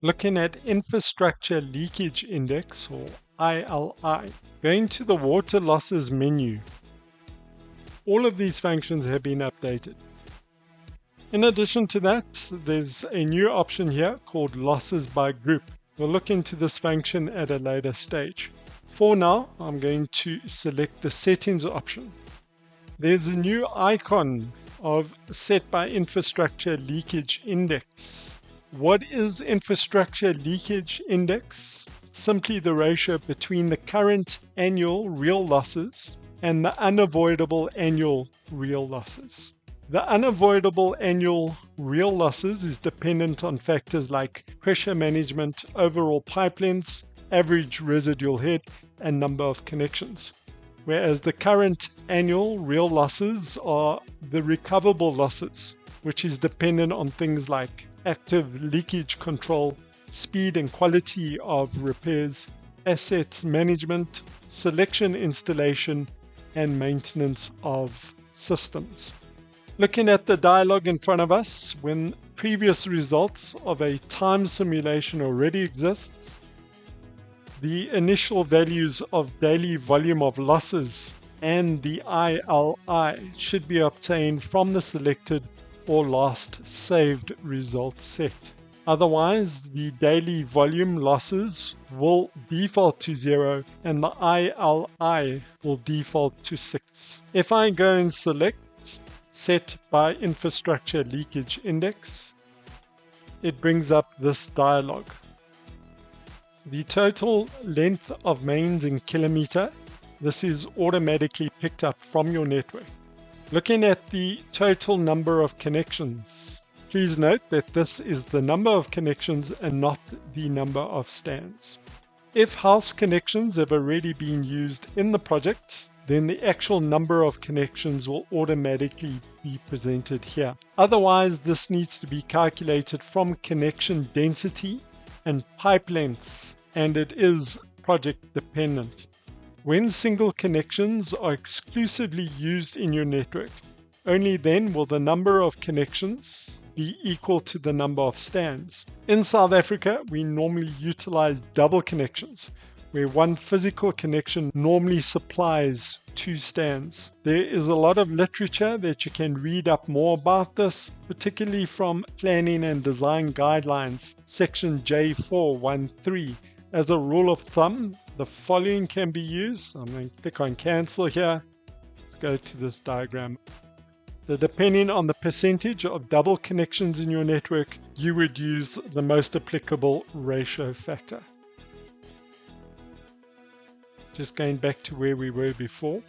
Looking at Infrastructure Leakage Index, or ILI, going to the Water Losses menu. All of these functions have been updated. In addition to that, there's a new option here called Losses by Group. We'll look into this function at a later stage. For now, I'm going to select the Settings option. There's a new icon of Set by Infrastructure Leakage Index. What is Infrastructure Leakage Index? Simply the ratio between the current annual real losses and the unavoidable annual real losses. The unavoidable annual real losses is dependent on factors like pressure management, overall pipe lengths, average residual head, and number of connections. Whereas the current annual real losses are the recoverable losses, which is dependent on things like active leakage control, speed and quality of repairs, assets management, selection installation, and maintenance of systems. Looking at the dialog in front of us, when previous results of a time simulation already exists, the initial values of daily volume of losses and the ILI should be obtained from the selected or last saved result set. Otherwise, the daily volume losses will default to 0 and the ILI will default to 6. If I go and select Set by Infrastructure Leakage Index, it brings up this dialog. The total length of mains in kilometer, this is automatically picked up from your network. Looking at the total number of connections, please note that this is the number of connections and not the number of stands. If house connections have already been used in the project, then the actual number of connections will automatically be presented here. Otherwise, this needs to be calculated from connection density and pipe lengths, and it is project dependent. When single connections are exclusively used in your network, only then will the number of connections be equal to the number of stands. In South Africa, we normally utilize double connections, where one physical connection normally supplies 2 stands. There is a lot of literature that you can read up more about this, particularly from Planning and Design Guidelines, section J413. As a rule of thumb, the following can be used. I'm going to click on cancel here. Let's go to this diagram. So depending on the percentage of double connections in your network, you would use the most applicable ratio factor. Just going back to where we were before.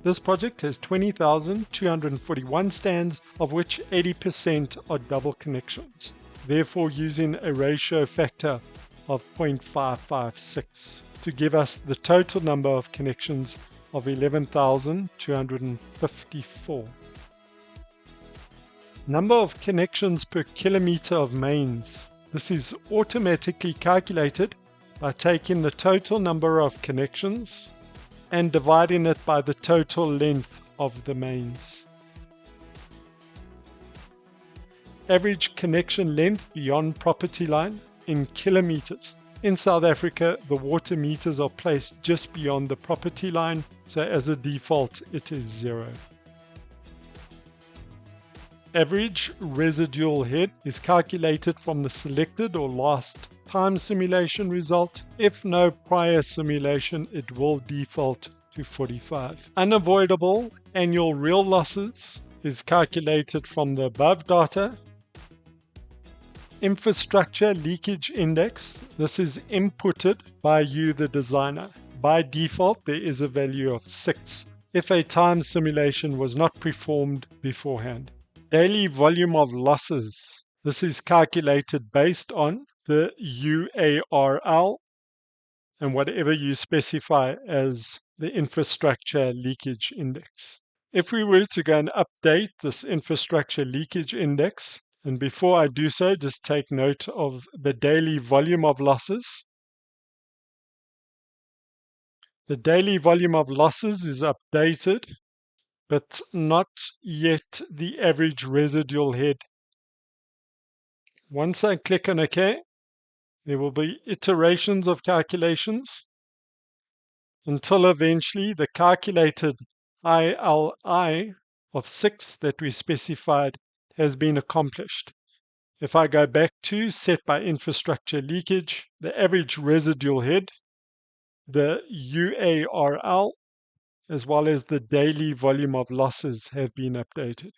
This project has 20,241 stands, of which 80% are double connections, therefore using a ratio factor of 0.556 to give us the total number of connections of 11,254. Number of connections per kilometer of mains. This is automatically calculated by taking the total number of connections and dividing it by the total length of the mains. Average connection length beyond property line in kilometers. In South Africa, the water meters are placed just beyond the property line, so as a default, it is 0. Average residual head is calculated from the selected or last time simulation result. If no prior simulation, it will default to 45. Unavoidable annual real losses is calculated from the above data. Infrastructure Leakage Index, this is inputted by you, the designer. By default, there is a value of 6 if a time simulation was not performed beforehand. Daily volume of losses. This is calculated based on the UARL and whatever you specify as the Infrastructure Leakage Index. If we were to go and update this Infrastructure Leakage Index, and before I do so, just take note of the daily volume of losses. The daily volume of losses is updated but not yet the average residual head. Once I click on OK, there will be iterations of calculations until eventually the calculated ILI of 6 that we specified has been accomplished. If I go back to set by infrastructure leakage, the average residual head, the UARL, as well as the daily volume of losses have been updated.